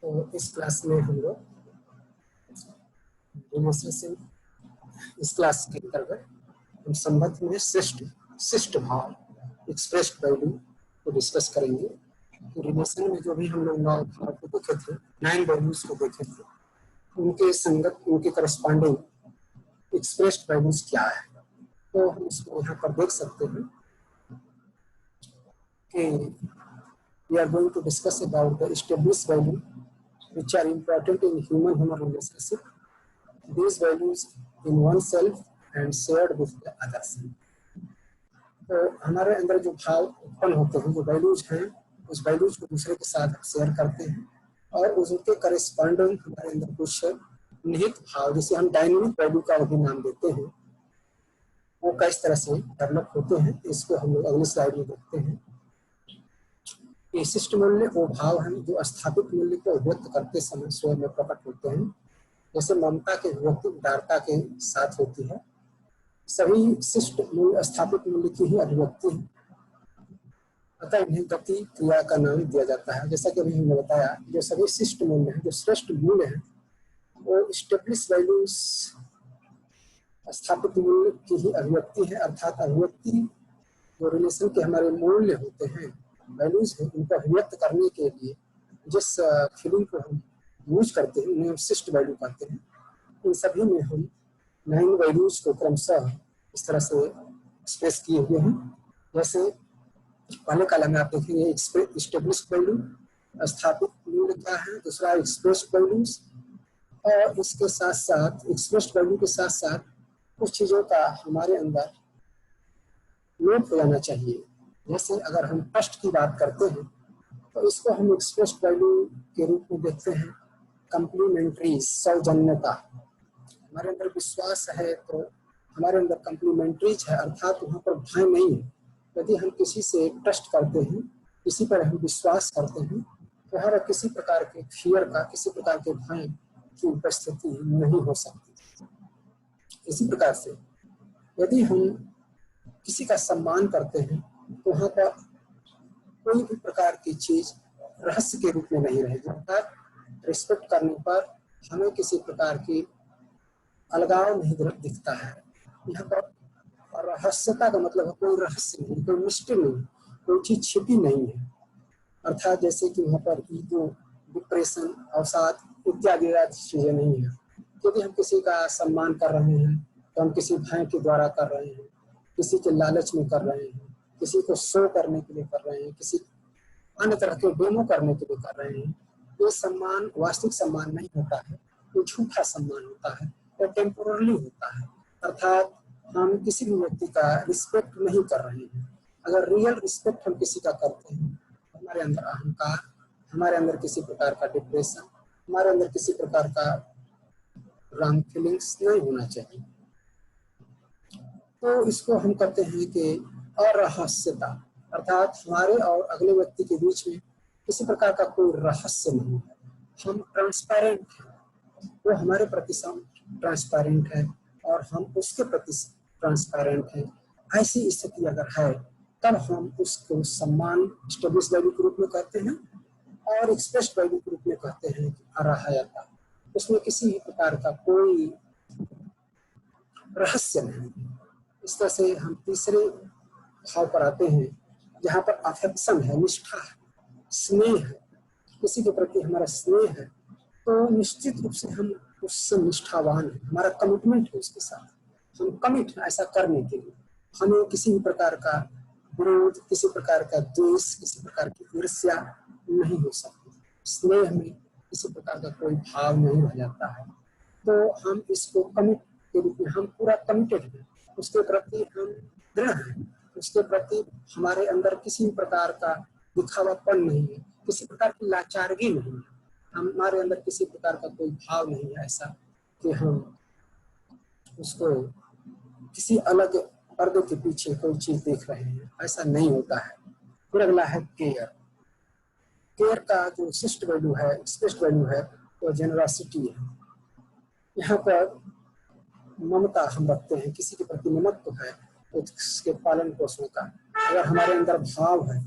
तो इस क्लास में हम लोग डेमोन्स्ट्रेशन, इस क्लास के अंतर्गत हम संबंध में शिष्ट भाव एक्सप्रेस्ड वैल्यू को डिस्कस करेंगे। तो रिलेशन में जो भी हम लोग 9 भाव को देखे थे, 9 वैल्यूज को देखे थे, उनके संगत, उनके करस्पॉन्डिंग एक्सप्रेस्ड वैल्यूज क्या है, तो हम इसको यहाँ पर देख सकते हैं कि we are going to discuss about the established value which are important in human relationship. These values in oneself and shared with the others. तो हमारे अंदर जो भाव उत्पन्न होते हैं, जो वैल्यूज हैं, उस वैल्यूज को दूसरे के साथ शेयर करते हैं और उसके करस्पॉन्डिंग हमारे अंदर कुछ निहित भाव, जिसे हम डायनेमिक वैल्यू का भी नाम देते हैं, वो किस तरह से डेवलप होते हैं, इसको हम लोग अगली स्लाइड में देखते हैं। शिष्ट मूल्य वो भाव हैं जो स्थापित मूल्य को व्यक्त करते समय स्वयं में प्रकट होते हैं, जैसे ममता के अभिव्यक्ति उदारता के साथ होती है। सभी शिष्ट मूल्य स्थापित मूल्य की ही अभिव्यक्ति है, अतः इन्हें गति क्रिया का नाम दिया जाता है। जैसा कि अभी हमने बताया, जो सभी शिष्ट मूल्य हैं, जो श्रेष्ठ मूल्य हैं, वो स्टेब्लिश वैल्यूज स्थापित मूल्य की ही अभिव्यक्ति है। अर्थात अभिव्यक्ति जो रिलेशन के हमारे मूल्य होते हैं, वैल्यूज हैं, उनको अभिव्यक्त करने के लिए जिस फीलिंग को हम यूज करते हैं, उन्हें हम शिष्ट वैल्यू कहते हैं। इन सभी में हम 9 वैल्यूज को क्रमशः इस तरह से एक्सप्रेस किए हुए हैं। जैसे पहले कॉलम में आप देखेंगे एस्टेब्लिश्ड वैल्यू, स्थापित मूल्य क्या है, दूसरा एक्सप्रेस्ड वैल्यूज, और इसके साथ साथ एक्सप्रेस्ड वैल्यू के साथ साथ कुछ चीजों का हमारे अंदर लोप हो जाना चाहिए। जैसे अगर हम ट्रस्ट की बात करते हैं तो इसको हम एक्सप्रेस्ड वैल्यू के रूप में देखते हैं। कंप्लीमेंट्री, सौजन्यता, हमारे अंदर विश्वास है तो हमारे अंदर कंप्लीमेंट्रीज है, अर्थात वहाँ पर भय नहीं है। यदि हम किसी से ट्रस्ट करते हैं, किसी पर हम विश्वास करते हैं, तो हर किसी प्रकार के फियर का, किसी प्रकार के भय की उपस्थिति नहीं हो सकती। इसी प्रकार से यदि हम किसी का सम्मान करते हैं तो वहाँ पर कोई भी प्रकार की चीज रहस्य के रूप में नहीं रहेगी। अर्थात रिस्पेक्ट करने पर हमें किसी प्रकार की अलगाव नहीं दिखता है। यहाँ पर रहस्यता का मतलब है कोई रहस्य नहीं, कोई मिस्ट्री नहीं, कोई चीज छिपी नहीं है। अर्थात जैसे कि वहाँ पर ईगो, डिप्रेशन, अवसाद इत्यादि चीजें नहीं है। यदि हम किसी का सम्मान कर रहे हैं तो हम किसी भय के द्वारा कर रहे हैं, किसी के लालच में कर रहे हैं, किसी को शो करने के लिए कर रहे हैं, किसी अन्य तरह के डेमो करने के लिए कर रहे हैं। ये सम्मान वास्तविक सम्मान नहीं होता है, ये झूठा सम्मान होता है, ये टेम्पोररी होता है। अर्थात हम किसी भी व्यक्ति का रिस्पेक्ट नहीं कर रहे हैं। अगर रियल रिस्पेक्ट हम किसी का करते हैं, हमारे अंदर अहंकार, हमारे अंदर किसी प्रकार का डिप्रेशन, हमारे अंदर किसी प्रकार का रॉन्ग फीलिंग्स नहीं होना चाहिए। तो इसको हम कहते हैं कि अरहस्यता, अर्थात हमारे और अगले व्यक्ति के बीच में किसी प्रकार का कोई रहस्य नहीं है। हम ट्रांसपेरेंट हैं, वो हमारे प्रति ट्रांसपेरेंट है और हम उसके प्रति ट्रांसपेरेंट हैं। ऐसी स्थिति अगर है तब हम उसको सम्मान स्टेब्लिश वैल्यू के रूप में कहते हैं और एक्सप्रेस्ड वैल्यू के रूप में कहते हैं अरहयता। उसमें किसी भी प्रकार का कोई रहस्य नहीं। इस तरह से हम तीसरे भाव पर आते हैं जहाँ पर अफेक्शन है, निष्ठा है, स्नेह है, किसी के प्रति हमारा स्नेह है, तो निश्चित रूप से हम उससे निष्ठावान है, हमारा कमिटमेंट है उसके साथ, हम कमिट है ऐसा करने के लिए। हमें किसी भी प्रकार का विरोध, किसी प्रकार का द्वेष, किसी प्रकार की ईर्ष्या नहीं हो सकती। स्नेह में किसी प्रकार का कोई भाव नहीं रह जाता है। तो हम इसको कमिट के रूप में, हम पूरा कमिटेड हैं, उसके प्रति हम दृढ़ हैं, उसके प्रति हमारे अंदर किसी प्रकार का दिखावापन नहीं है, किसी प्रकार की लाचारगी नहीं है, हमारे अंदर किसी प्रकार का कोई भाव नहीं है ऐसा कि हम उसको किसी अलग पर्दे के पीछे कोई चीज देख रहे हैं, ऐसा नहीं होता है। फिर अगला है केयर। केयर का जो शिष्ट वैल्यू है, एक्सप्रेस्ड वैल्यू है, वो जेनरसिटी है। यहाँ पर ममता हम रखते हैं, किसी के प्रति ममत्व है, उसके पालन पोषण का अगर हमारे अंदर भाव है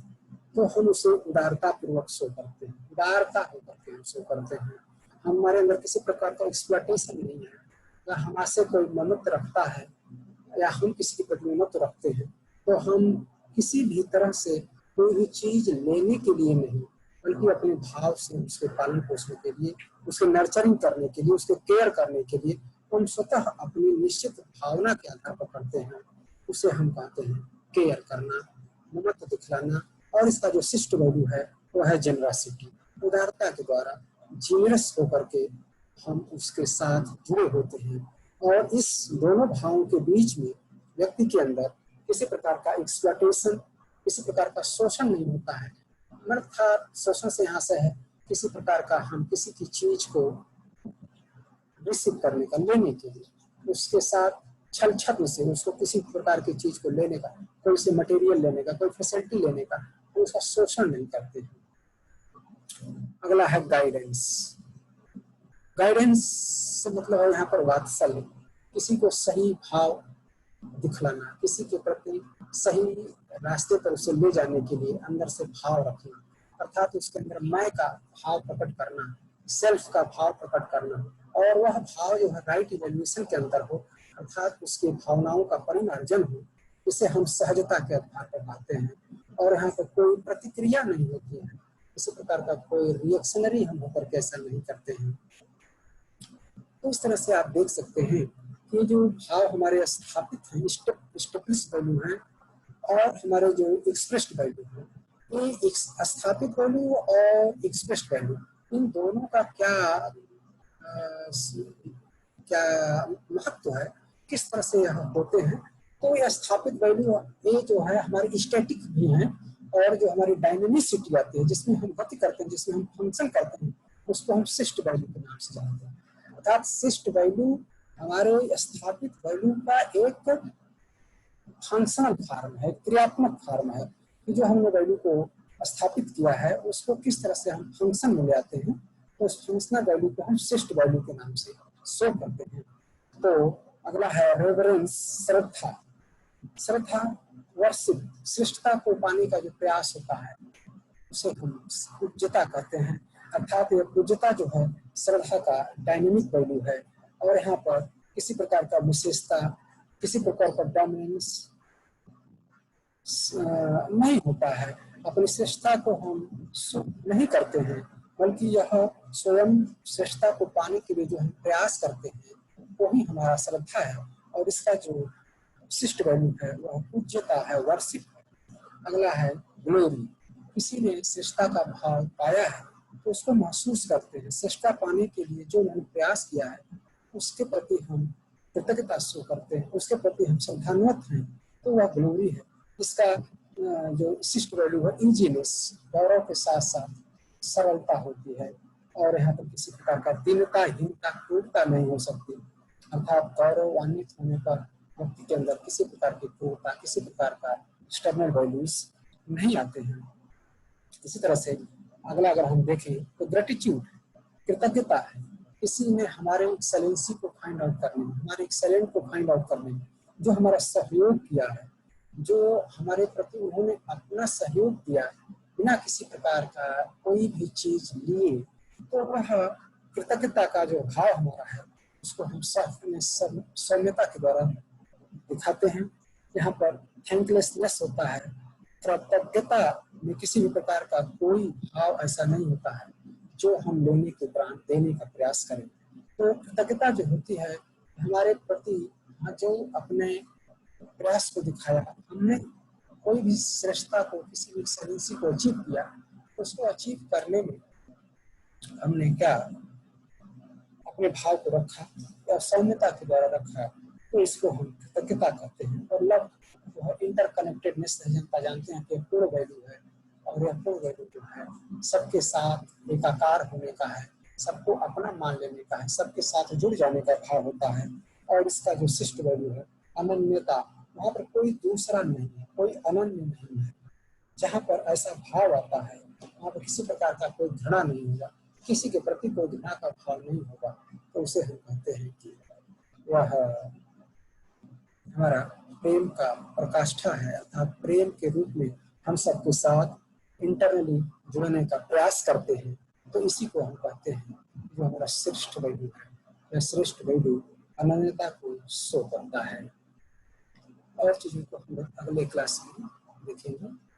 तो हम उसे उदारता पूर्वक शो करते हैं। उदारता होकर के हम शो करते हैं। हमारे अंदर किसी प्रकार का एक्सप्लॉयटेशन नहीं है, या हमसे कोई ममत्व रखता है या हम किसी के प्रति ममत्व रखते हैं, तो हम किसी भी तरह से कोई भी चीज लेने के लिए नहीं, बल्कि अपने भाव से उसके पालन पोषण के लिए, उसके नर्चरिंग करने के लिए, उसके केयर करने के लिए हम स्वतः अपनी निश्चित भावना के आधार पर करते हैं। उसे हम कहते हैं केयर करना, ममत्व दिखलाना। और इसका जो शिष्ट वैल्यू है वो है जेनरसिटी, उदारता के द्वारा जीनियस होकर के हम उसके साथ जुड़े होते हैं। और इस दोनों भावों के बीच में व्यक्ति के अंदर किसी प्रकार का एक्सप्लॉयटेशन, किसी प्रकार का शोषण नहीं होता है। अर्थात शोषण से यहाँ से है किसी प्रकार का हम किसी की चीज को रिसीव करने का, लेने के लिए, उसके साथ छल छद्म से उसको किसी प्रकार की चीज को लेने का, कोई से मटेरियल लेने का, कोई फैसिलिटी लेने का, तो उसका शोषण नहीं करते हैं। अगला है गाइडेंस। गाइडेंस से मतलब है यहाँ पर वात्सल्य, किसी को सही भाव दिखलाना, किसी के प्रति सही रास्ते पर उसे ले जाने के लिए अंदर से भाव रखना, अर्थात उसके अंदर मैं का भाव प्रकट करना, सेल्फ का भाव प्रकट करना, और वह भाव जो है राइट इवैल्यूएशन के अंदर हो, अर्थात उसकी भावनाओं का परिमार्जन हो। इसे हम सहजता के आधार पर पाते हैं। और यहाँ पर कोई प्रतिक्रिया नहीं होती है, किसी प्रकार का कोई रिएक्शनरी हम होकर के ऐसा नहीं करते हैं। तो इस तरह से आप देख सकते हैं कि जो भाव हमारे स्थापित हैं, स्टेब्लिश्ड वैल्यू हैं, और हमारे जो एक्सप्रेस्ड वैल्यू है, ये स्थापित वैल्यू और एक्सप्रेस्ड वैल्यू, इन दोनों का क्या महत्व है, किस तरह से यह होते हैं। तो यह स्थापित वैल्यू ये जो है हमारी स्टैटिक भी है, और जो हमारी डायनेमिसिटी आती है, जिसमें हम गति करते हैं, जिसमें हम फंक्शन करते हैं, उसको हम शिष्ट वैल्यू के नाम से जानते हैं। अर्थात शिष्ट वैल्यू हमारे स्थापित वैल्यू का एक फंक्शनल फॉर्म है, क्रियात्मक फॉर्म है, कि जो हमने वैल्यू को स्थापित किया है उसको किस तरह से हम फंक्शन में ले आते हैं, तो उस फंक्शनल वैल्यू को हम शिष्ट वैल्यू के नाम से शो करते हैं। तो अगला है रेवरेंस, श्रद्धा। श्रद्धा वर्शिप, श्रेष्ठता को पाने का जो प्रयास होता है उसे हम पूज्यता कहते हैं। अर्थात यह पूज्यता जो है श्रद्धा का डायनेमिक वैल्यू है, और यहाँ पर किसी प्रकार का विशेषता, किसी प्रकार का डोमिनेंस नहीं होता है। अपनी श्रेष्ठता को हम नहीं करते हैं, बल्कि यह स्वयं श्रेष्ठता को पाने के लिए जो हम प्रयास करते हैं वो ही हमारा श्रद्धा है। और इसका जो शिष्ट वैल्यू है वह पूज्यता है, वर्शिप। अगला है ग्लोरी। किसी ने श्रेष्ठता का भाव पाया है तो उसको महसूस करते हैं। श्रेष्ठता पाने के लिए जो उन्होंने प्रयास किया है उसके प्रति हम कृतज्ञता शो करते हैं, उसके प्रति हम श्रद्धान्वित हैं, तो वह ग्लोरी है। इसका जो शिष्ट वैल्यू है ईजीनेस, गौरव के साथ साथ सरलता होती है, और यहाँ पर किसी प्रकार का दीनता, हीनता, क्रूरता नहीं हो सकती। अर्थात गौरवान्वित होने पर व्यक्ति के अंदर किसी प्रकार की क्रूरता, किसी प्रकार का एक्सटर्नल वैल्यूज नहीं आते हैं। इसी तरह से अगला अगर हम देखें तो ग्रेटिट्यूड, कृतज्ञता है। किसी ने हमारे एक्सेलेंसी को फाइंड आउट करने में, हमारे एक्सेलेंट को फाइंड आउट करने में जो हमारा सहयोग किया है, जो हमारे प्रति उन्होंने अपना सहयोग दिया बिना किसी प्रकार का कोई भी चीज लिए, तो वह कृतज्ञता का जो भाव हमारा है उसको हम सौम्यता के द्वारा दिखाते हैं। यहाँ पर थैंकलेसनेस होता है, कृतज्ञता में किसी भी प्रकार का कोई भाव ऐसा नहीं होता है जो हम लेने के दौरान देने का प्रयास करें। तो कृतज्ञता जो होती है हमारे प्रति, जो अपने प्रयास को दिखाया, हमने कोई भी श्रेष्ठता को, किसी भी एक्सेलेंसी को अचीव किया, तो उसको अचीव करने में हमने क्या अपने भाव को रखा या सौम्यता के द्वारा रखा, तो इसको हम कृतज्ञता कहते हैं। और लव जो है इंटरकनेक्टेडनेस, जनता जानते हैं कि पूर्ण वैल्यू है, और यह पूर्ण वैल्यू जो है सबके साथ एकाकार होने का है, सबको अपना मान लेने का है, सबके साथ जुड़ जाने का भाव होता है। और इसका जो शिष्ट वैल्यू है अनन्यता, वहाँ पर कोई दूसरा नहीं है, कोई अनन्य नहीं है। जहाँ पर ऐसा भाव आता है वहाँ पर किसी प्रकार का कोई घृणा नहीं होगा, किसी के प्रति कोई घृणा का भाव नहीं होगा, तो उसे हम कहते हैं कि वह हमारा प्रेम का प्रकाष्ठा है। अर्थात प्रेम के रूप में हम सबके साथ इंटरनली जुड़ने का प्रयास करते हैं, तो इसी को हम कहते हैं जो हमारा श्रेष्ठ वैल्यू है। यह श्रेष्ठ वैल्यू अनन्यता को शो करता है। और चीजों को हम अगले क्लास में देखेंगे।